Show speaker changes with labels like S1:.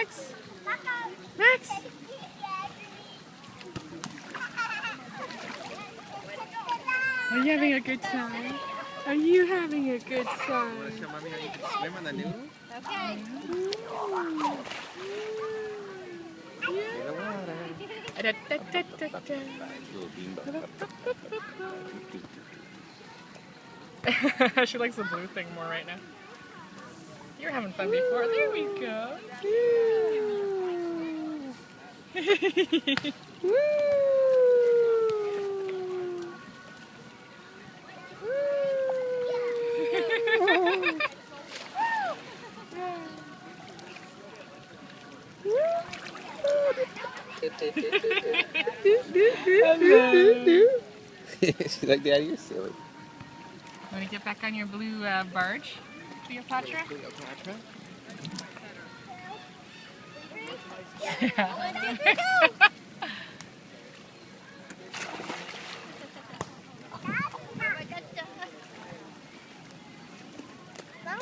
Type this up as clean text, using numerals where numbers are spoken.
S1: Max? Max? Are you having a good time? Are you having a good time?
S2: Want to show mommy how you can swim on the noodle?
S3: Okay.
S2: In the water.
S1: She likes the blue thing more right now. You're having fun before. There we go.
S2: She's like, Daddy, you're silly.
S1: Want to get back on your blue barge, Cleopatra?
S2: Cleopatra?
S3: Hello?